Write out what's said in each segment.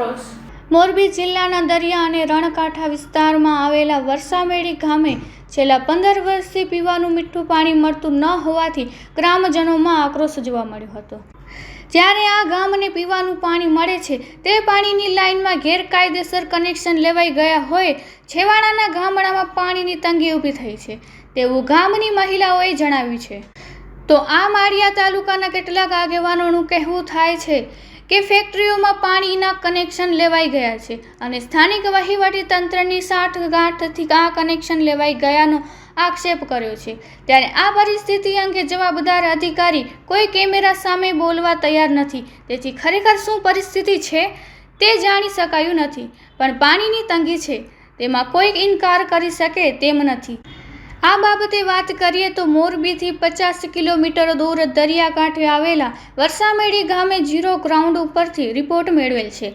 આક્રોશ। મોરબી જિલ્લાના દરિયા અને રણકાંઠા વિસ્તારમાં આવેલા વરસામેડી ગામે છેલ્લા 15 વર્ષથી પીવાનું મીઠું પાણી મળતું ન હોવાથી ગ્રામજનોમાં આક્રોશ જોવા મળ્યો હતો। જ્યારે આ ગામને પીવાનું પાણી મળે છે તે પાણીની લાઇનમાં ગેરકાયદેસર કનેક્શન લેવાઈ ગયા હોય છેવાડાના ગામડામાં પાણીની તંગી ઊભી થઈ છે તેવું ગામની મહિલાઓએ જણાવ્યું છે। તો આ માળિયા તાલુકાના કેટલાક આગેવાનોનું કહેવું થાય છે કે ફેક્ટરીઓમાં પાણીના કનેક્શન લેવાઈ ગયા છે અને સ્થાનિક વહીવટી તંત્રની સાઠગાંઠથી આ કનેક્શન લેવાઈ ગયાનો આક્ષેપ કર્યો છે। ત્યારે આ પરિસ્થિતિ અંગે જવાબદાર અધિકારી કોઈ કેમેરા સામે બોલવા તૈયાર નથી, તેથી ખરેખર શું પરિસ્થિતિ છે તે જાણી શકાયું નથી, પણ પાણીની તંગી છે તેમાં કોઈ ઇનકાર કરી શકે તેમ નથી। આ બાબતે વાત કરીએ તો મોરબીથી 50 કિલોમીટર દૂર દરિયાકાંઠે આવેલા વરસામેડી ગામે ઝીરો ગ્રાઉન્ડ ઉપરથી રિપોર્ટ મેળવેલ છે,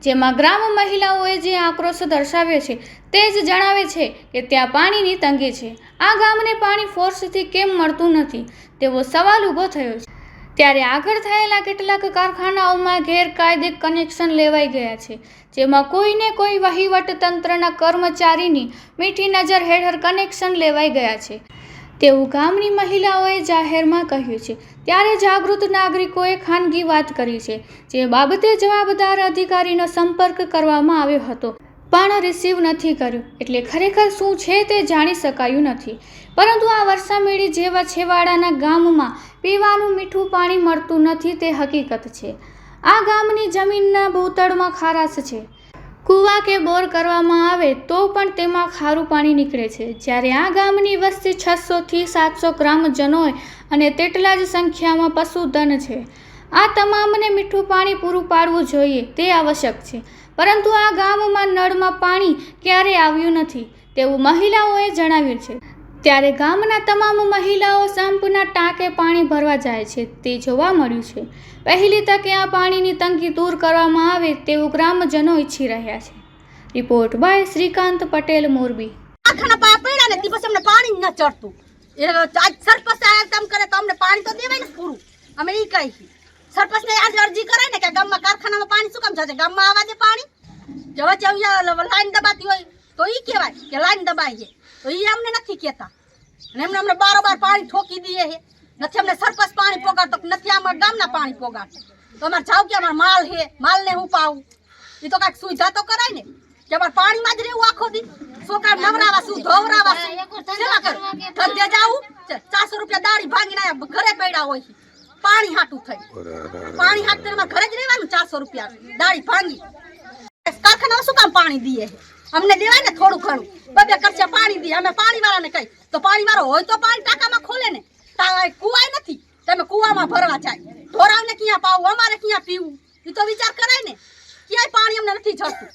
જેમાં ગ્રામ મહિલાઓએ જે આક્રોશ દર્શાવ્યો છે તે જ જણાવે છે કે ત્યાં પાણીની તંગી છે। આ ગામને પાણી ફોર્સથી કેમ મળતું નથી તેવો સવાલ ઊભો થયો છે। ત્યારે આગળ થયેલા કેટલાક કારખાનાઓમાં ગેરકાયદે કનેક્શન લેવાઈ ગયા છે, જેમાં કોઈને કોઈ વહીવટ તંત્રના કર્મચારીની મીઠી નજર હેઠળ કનેક્શન લેવાઈ ગયા છે તેવું ગામની મહિલાઓએ જાહેરમાં કહ્યું છે। ત્યારે જાગૃત નાગરિકોએ ખાનગી વાત કરી છે, જે બાબતે જવાબદાર અધિકારીનો સંપર્ક કરવામાં આવ્યો હતો પણ રિસીવ નથી કર્યું, એટલે ખરેખર શું છે તે જાણી શકાયું નથી। પરંતુ આ વરસામેડી જેવા છેવાડાના ગામમાં પીવાનું મીઠું પાણી મળતું નથી તે હકીકત છે। આ ગામની જમીનના ભૂતળમાં ખારાશ છે, કૂવા કે બોર કરવામાં આવે તો પણ તેમાં ખારું પાણી નીકળે છે। જ્યારે આ ગામની વસ્તી 600 થી 700 ગ્રામજનો અને તેટલા જ સંખ્યામાં પશુધન છે। આ તમામને મીઠું પાણી પૂરું પાડવું જોઈએ તે આવશ્યક છે, પરંતુ આ ગામમાં નળમાં પાણી ક્યારેય આવ્યું નથી તેવું મહિલાઓએ જણાવ્યું છે। ત્યારે ગામના તમામ મહિલાઓ સંપના ટાંકે પાણી ભરવા જાય છે તે જોવા મળ્યું છે। પહેલી તકે આ પાણીની તંગી દૂર કરવામાં આવે તેવું ગ્રામજનો ઈચ્છી રહ્યા છે। Report by Shrikant Patel, Morbi. પાણી ન ચડતું સરપંચ કામ કરે તો અમને પાણી તો દેવાય ને પૂરું, અમે ઈ કહી સરપંચ ને આજ અરજી કરાય ને કે ગામમાં કારખાનામાં પાણી શું કામ જશે, ગામમાં આવવા દે પાણી। જવા ચાવ્યા લાઈન દબાતી હોય તો ઈ કહેવાય કે લાઈન દબાઈ છે, તો ઈ અમને નથી કહેતા અને એમને અમને બારોબાર પાણી ઠોકી દઈએ છે। નથી અમને સરપંચ પાણી પોગાડતો, નથી અમારા ગામના પાણી પોગાડતો, તો અમારે જાવ કે અમારે માલ છે, માલને હું પાવું, એ તો કાંઈક સુવિધા તો કરાય ને કે અમારે પાણીમાં જ રહેવું આખો દી। છોકરા નવરાવા શું ધોવરાવા ધંધે જાવું 400 રૂપિયા દાળી ભાંગીને ઘરે પડ્યા હોય પાણી હાટું થઈ, પાણી હાટું અમારે ઘરે જ રહેવાનું 400 રૂપિયા દાળી ભાંગી। કારખાનામાં શું કામ પાણી દઈએ અમને દેવાય ને થોડું ઘણું, બબે ખર્ચે પાણી દઈએ અમે પાણી વાળાને કહી તો પાણી વાળો હોય તો પાણી ટાંકામાં ખોલે ને, કુવાય નથી તમે કુવામાં ભરવા જાય, ઢોરાવને ક્યાં પાવું અમારે ક્યાં પીવું, એ તો વિચાર કરાય ને, ક્યાંય પાણી અમને નથી જડતું।